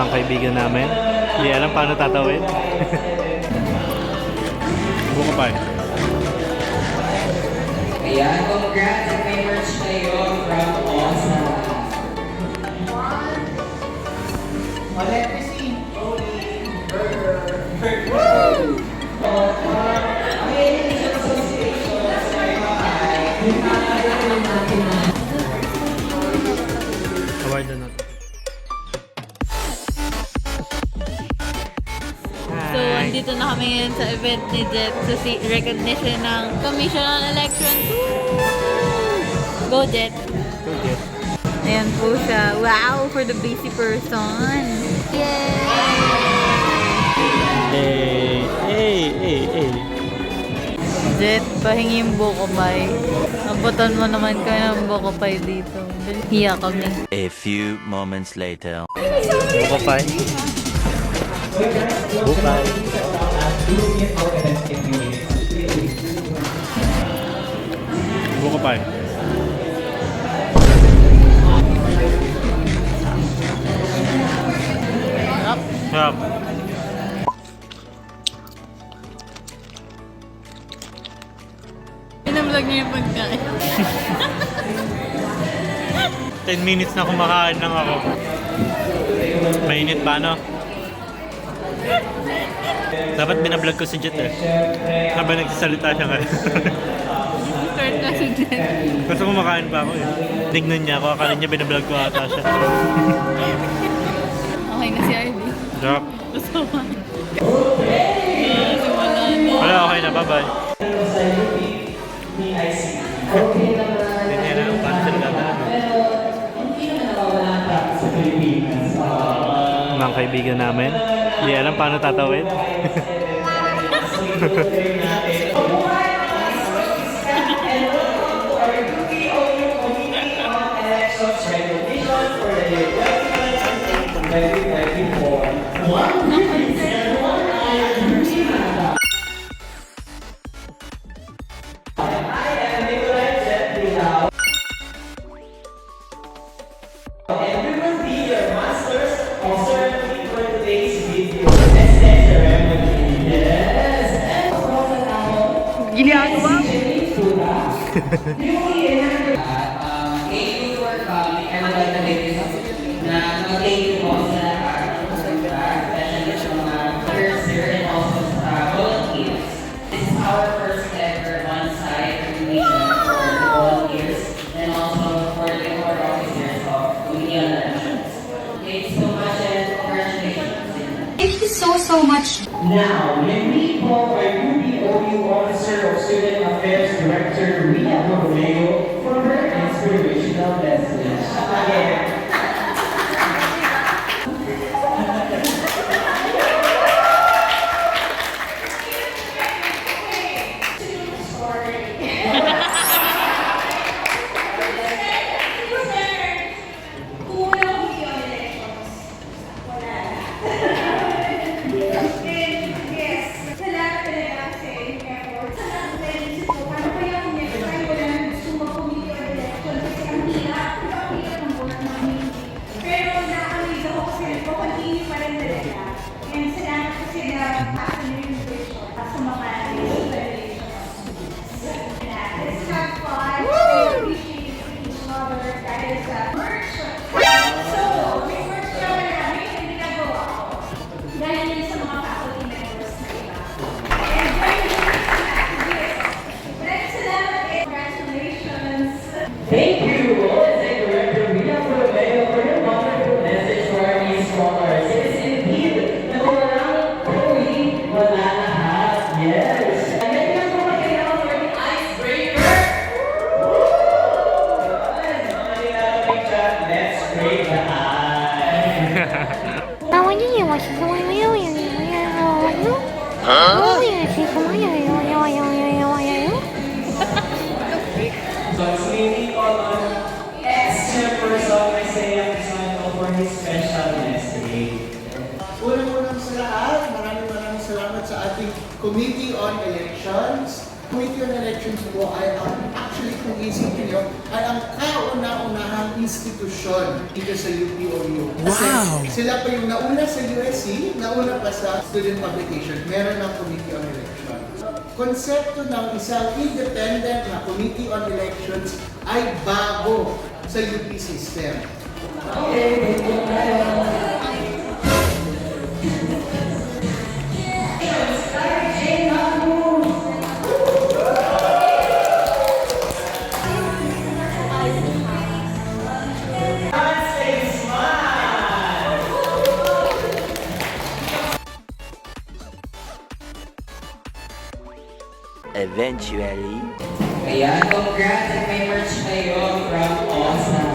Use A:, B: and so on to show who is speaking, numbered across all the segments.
A: mga kaibigan namin. Hindi alam paano tatawid. Buka pa eh.
B: Ayan, congrats at may merch kayo from Awesome. Let me see. Burger.
A: Award na natin.
C: So, andito na kami ngayon sa event ni Jet sa recognition ng Commission on Elections. Woo! Go Jet!
A: Okay.
C: Ayan po siya. Wow! For the busy person! Yay!
A: Hey.
C: Jet, pahingi yung buko pie. Nabutan mo naman kayo ng buko pie dito. Hiya kami.
D: A few moments later.
A: Buka pa eh. Buka. Buka pa eh. Sarap.
C: Pinablog niya yung pagkain.
A: 10 minutes na kumakain lang ako. Mainit pa, no? Dapat binablog ko si Jet eh. Habang nagsasalita siya ngayon.
C: Start na si Jet.
A: Gusto kumakain pa ako eh. Tignan niya ako, akala niya binablog ko ata siya.
C: Okay na si RD.
A: Sarap.
C: Gusto mo? Simula na.
A: Wala, okay na. Bye-bye. Hindi na lang paano sila dadaan. Mga kaibigan namin. Hindi alam paano tatawid.
C: Ginagawa mo?
B: Thank you for coming. I would like to make this na mag-thank you po sa lahat. Especially sa mga peers here and also sa volunteers. This is our first ever on-site recognition for the volunteers and also for the core officers of Committee on Elections. Thank you so much and congratulations.
E: Thank you so much.
B: Now, may we call by UPOU Officer of Student Affairs Director Rina Romeo for her inspirational message. Again. Thank you, Executive Director Rina Romeo, for your wonderful message to our new scholars. It is indeed na walang Chloe, wala lahat. Yes. And then yung mga kailangan for the icebreaker. Let's break the ice.
E: 那我爷爷我是什么没有呀？我也是什么呀？So,
B: we call on ex-chairperson Isaiah Crisanto for his special message.
F: Unang-unang sa lahat, maraming salamat sa ating Committee on Elections. Committee on Elections po ay actually kung isipin nyo, ay ang kauna-unahang institusyon dito sa UPOU. Kasi sila pa yung nauna sa USC, nauna pa sa student publication, meron ng Committee on Elections. Konsepto ng isang independent na Committee on Elections ay bago sa UP system.
D: Eventually.
B: Ayan, congrats at may merch kayo from OSA.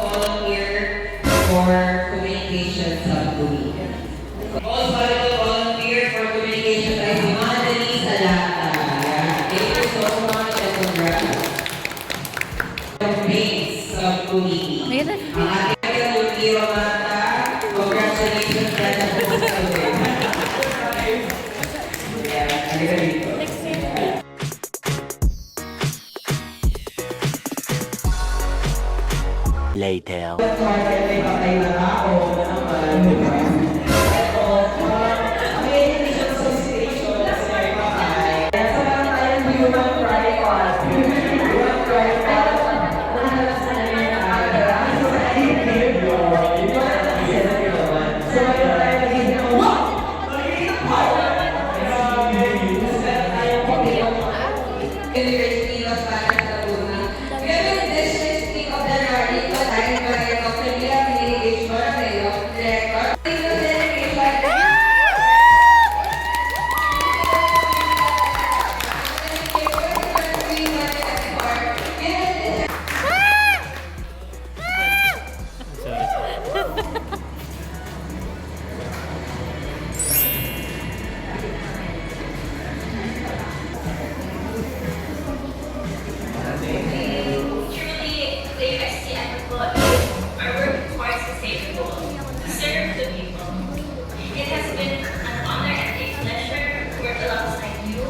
B: Volunteer for communication subcommittee. Also, volunteer for communication ay si Madali Salata. Thank you so much and congrats. Base subcommittee.
C: Ayun na.
B: Ang ating Lutiro Mata, congratulations dyan sa pagkasabi. Yeah, halika dito.
D: Later.
B: University of Laguna. We have a district of the Nordic, but I'm going to communication director.
G: Truly, the USC employees are working towards the same goal, to serve the people. It has been an honor and a pleasure to work alongside you.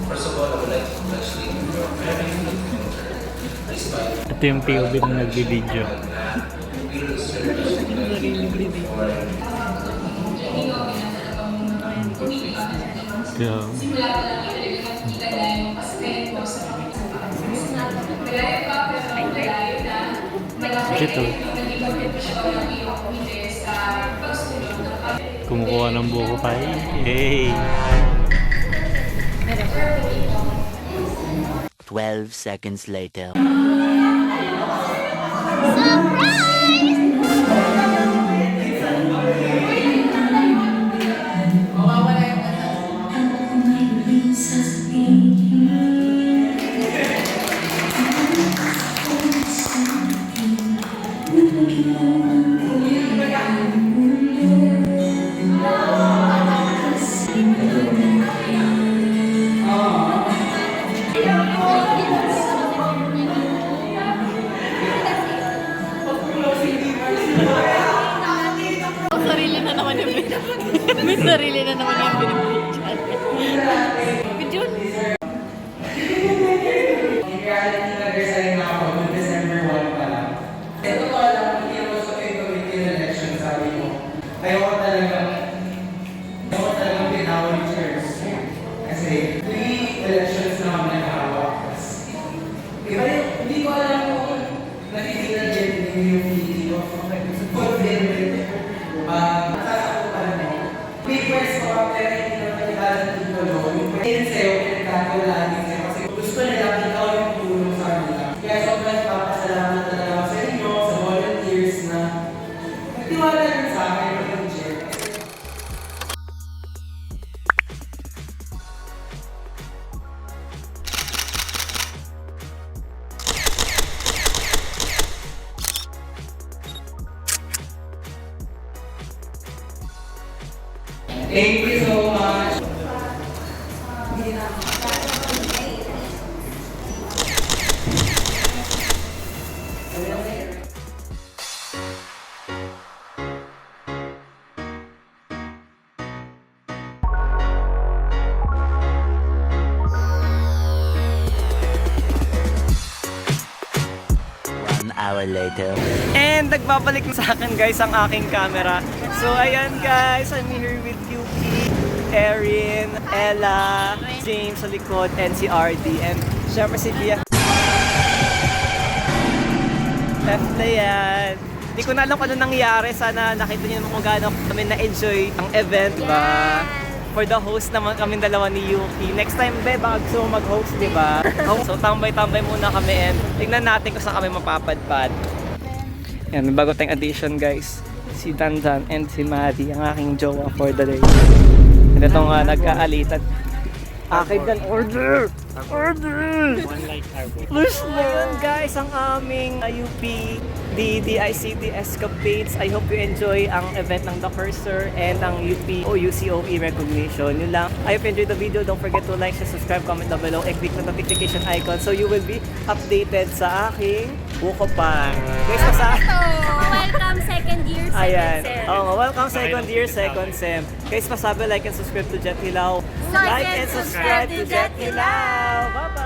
H: First of all, I would like to congratulate you for a very good future. Despite
A: Ito yung POV na nagbibideo.
H: the service that you did for
A: Kaya,
G: Simula pa lang talaga nakikita na yung pasikayin ko sa malayo pa, pero malayo na malaki
A: Ito.
G: yung naging contribution ng iyong komite sa pagsulong ng
A: kumukuha ng buko pa. Hey!
D: 12 seconds later.
C: Sarili na naman yung may sarili na naman yung binibigyan. Bidyon.
B: In reality, nag-resign na ako noong December 1 pa lang. Sa totoo lang, hindi ako sa committee on election, sabi mo. Ayoko talagang pinawal yung chairs. Kasi 3 elections na ako nakahawak. Diba, hindi ko alam kung nakikita din yung feeling of confident. Nakasakupan mo. Papers ko ang pero hindi naman nagkala ng titulo. Yung pwede sa'yo, pinagkakaw lagi sa'yo. Kasi gusto nila ikaw yung tulong sa kanila. Kaya sobrang papasalamat talaga ako sa inyo, sa volunteers na nagtiwala rin sa akin yung chair. Thank you so much.
D: One hour later.
I: And nagbabalik na sa akin guys ang aking camera. So ayan guys, I'm here with Yuki, Erin, Ella, James sa likod, and si RD. And syempre si Bia. Left na yan. Hindi ko na alam kung ano nangyari. Sana nakita niyo naman kung gaano kami na-enjoy ang event ba. For the host naman kami dalawa ni Yuki. Next time, be, baka gusto mo mag-host, di ba? So, tambay-tambay muna kami and tignan natin kung saan kami mapapadpad. Yan, may bago tayong addition, guys. Si Dandan and si Maddie, ang aking jowa for the day. And ito nga, nag-aalitan. Akin dan, order! Order!
A: One light carbo.
I: Please, ayun guys, ang aming UP DICT escapades. I hope you enjoy ang event ng The Cursor and ang UP o UCOE recognition. Yun lang. I hope you enjoyed the video. Don't forget to like, share, subscribe, comment down below, and click the notification icon so you will be updated sa aking Wukopan. Guys,
E: Welcome second year,
I: ayan. Welcome second year, second sem. Guys, pasabi, like and subscribe to Jet Hilaw. Like and subscribe to Jet Hilaw. Bye-bye!